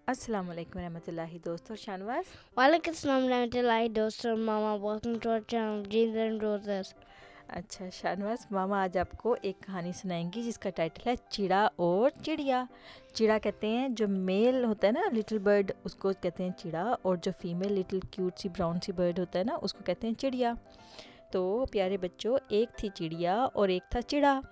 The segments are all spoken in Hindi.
अस्सलाम वालेकुम रहमतुल्लाहि दोस्तों शानवाज। वालेकुम अस्सलाम रहमतुल्लाहि दोस्तों मामा welcome to our channel dreams and roses. अच्छा शानवाज, मामा आज आपको एक कहानी सुनाएंगी जिसका टाइटल है चिड़ा और चिड़िया। चिड़ा कहते हैं जो मेल होता है ना, लिटिल बर्ड, उसको कहते हैं चिड़ा, और जो फीमेल लिटिल क्यूट सी ब्राउन सी बर्ड होता है ना, उसको कहते हैं चिड़िया। तो प्यारे बच्चों, एक थी चिड़िया और एक था चिड़ा।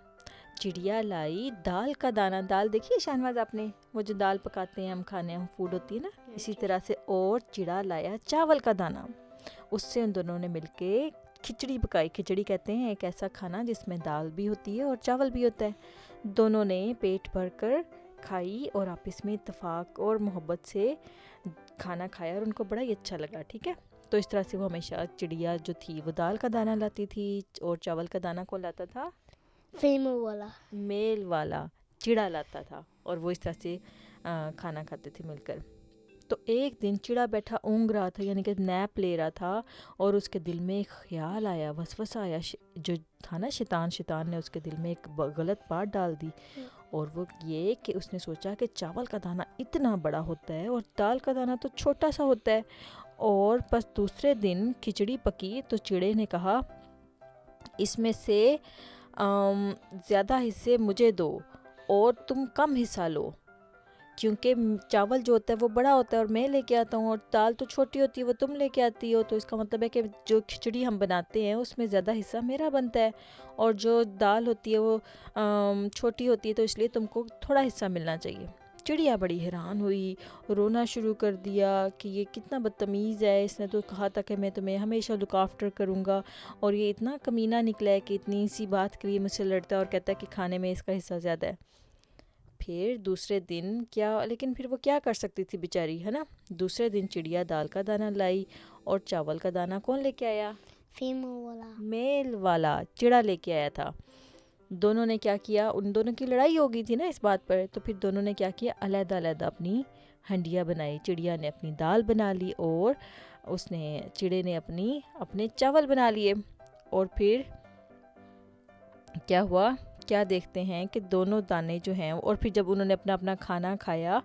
चिड़िया लाई दाल का दाना। दाल देखिए शाहनवाज आपने, वो जो दाल पकाते हैं हम, खाने हम, फूड होती है ना, इसी तरह से। और चिड़ा लाया चावल का दाना। उससे उन दोनों ने मिलके खिचड़ी पकाई। खिचड़ी कहते हैं एक ऐसा खाना जिसमें दाल भी होती है और चावल भी होता है। दोनों ने पेट भर कर खाई और आपस में इत्तेफाक और मोहब्बत से खाना खाया और उनको बड़ा ही अच्छा लगा। ठीक है, तो इस तरह से वो हमेशा, चिड़िया जो थी वो दाल का दाना लाती थी और चावल का दाना कौन लाता था? फीमेल वाला। मेल वाला चिड़ा लाता था, और वो इस तरह से खाना खाते थे मिलकर। तो एक दिन चिड़ा बैठा ऊँग रहा था, यानी कि नैप ले रहा था, और उसके दिल में एक ख्याल आया, वसवसा आया। जो था ना, शैतान ने उसके दिल में एक गलत बात डाल दी। और वो ये कि उसने सोचा कि चावल का दाना इतना बड़ा होता है और दाल का दाना तो छोटा सा होता है। और बस दूसरे दिन खिचड़ी पकी तो चिड़े ने कहा, इसमें से ज़्यादा हिस्से मुझे दो और तुम कम हिस्सा लो, क्योंकि चावल जो होता है वो बड़ा होता है और मैं लेके आता हूँ, और दाल तो छोटी होती है वो तुम लेके आती हो। तो इसका मतलब है कि जो खिचड़ी हम बनाते हैं उसमें ज़्यादा हिस्सा मेरा बनता है, और जो दाल होती है वो छोटी होती है, तो इसलिए तुमको थोड़ा हिस्सा मिलना चाहिए। चिड़िया बड़ी हैरान हुई, रोना शुरू कर दिया कि ये कितना बदतमीज़ है, इसने तो कहा था कि मैं तुम्हें हमेशा लुक आफ्टर करूँगा, और ये इतना कमीना निकला है कि इतनी सी बात के लिए मुझसे लड़ता है और कहता है कि खाने में इसका हिस्सा ज़्यादा है। फिर दूसरे दिन क्या, लेकिन फिर वो क्या कर सकती थी बेचारी, है ना। दूसरे दिन चिड़िया दाल का दाना लाई, और चावल का दाना कौन लेके आया? फीमेल वाला। मेल वाला चिड़ा लेके आया था। दोनों ने क्या किया, उन दोनों की लड़ाई हो गई थी ना इस बात पर, तो फिर दोनों ने क्या किया, अलग अलग अपनी हंडिया बनाई। चिड़िया ने अपनी दाल बना ली, और उसने, चिड़े ने अपने चावल बना लिए। और फिर क्या हुआ, क्या देखते हैं कि दोनों दाने जो हैं, और फिर जब उन्होंने अपना अपना खाना खाया,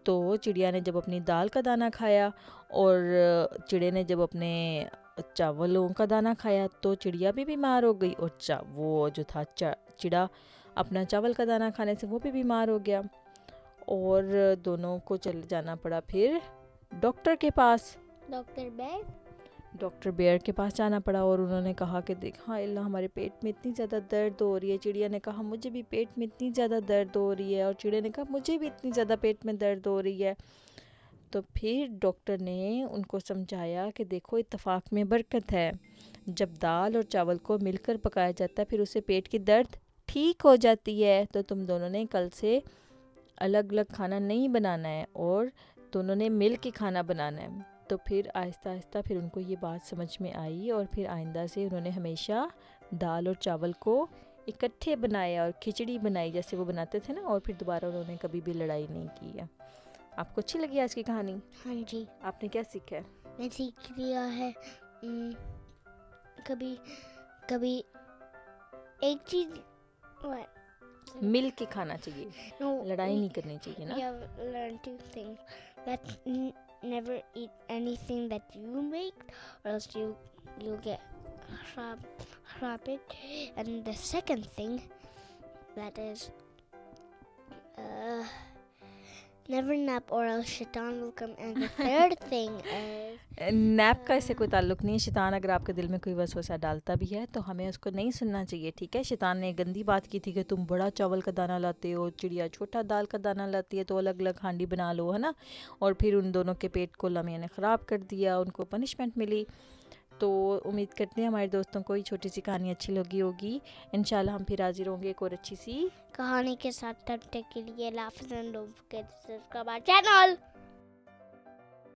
तो चिड़िया ने जब अपनी दाल का दाना खाया और चिड़े ने जब अपने चावलों का दाना खाया, तो चिड़िया भी बीमार हो गई, और वो जो था चिड़ा अपना चावल का दाना खाने से वो भी बीमार हो गया। और दोनों को चले जाना पड़ा फिर डॉक्टर के पास। डॉक्टर बेयर के पास जाना पड़ा, और उन्होंने कहा कि देख, हाँ अल्लाह, हमारे पेट में इतनी ज़्यादा दर्द हो रही है। चिड़िया ने कहा मुझे भी पेट में इतनी ज़्यादा दर्द हो रही है, और चिड़िया ने कहा मुझे भी इतनी ज़्यादा पेट में दर्द हो रही है। तो फिर डॉक्टर ने उनको समझाया कि देखो, इत्तेफाक में बरकत है। जब दाल और चावल को मिलकर पकाया जाता है फिर उससे पेट की दर्द ठीक हो जाती है। तो तुम दोनों ने कल से अलग अलग खाना नहीं बनाना है, और दोनों ने मिल के खाना बनाना है। तो फिर आहिस्ता आहिस्ता फिर उनको ये बात समझ में आई, और फिर आइंदा से उन्होंने हमेशा दाल और चावल को इकट्ठे बनाया और खिचड़ी बनाई जैसे वो बनाते थे ना, और फिर दोबारा उन्होंने कभी भी लड़ाई नहीं की है। आपको अच्छी लगी आज की कहानी? हाँ जी, आपने क्या सीखा है? मैं सीख लिया है। कभी कभी एक चीज मिल के खाना चाहिए, no, लड़ाई नहीं करनी चाहिए ना। you have learned two things. That never eat anything that you make, or else you'll get rabid. And the second thing, that is never nap, or else shaitan will come. And the third thing is nap का इससे कोई ताल्लुक नहीं है। शैतान अगर आपके दिल में कोई वसवसा डालता भी है तो हमें उसको नहीं सुनना चाहिए, ठीक है। शैतान ने गंदी बात की थी कि तुम बड़ा चावल का दाना लाते हो, चिड़िया छोटा दाल का दाना लाती है, तो अलग अलग हांडी बना लो, है ना। और फिर उन दोनों के पेट को अल्लाह मियां ने ख़राब कर दिया, उनको पनिशमेंट मिली। तो उम्मीद करते हैं हमारे दोस्तों को ये छोटी सी कहानी अच्छी लगी होगी। इंशाल्लाह हम फिर हाजिर होंगे एक और अच्छी सी कहानी के साथ। तब तक के लिए लाफिज़ and don't forget to subscribe our channel.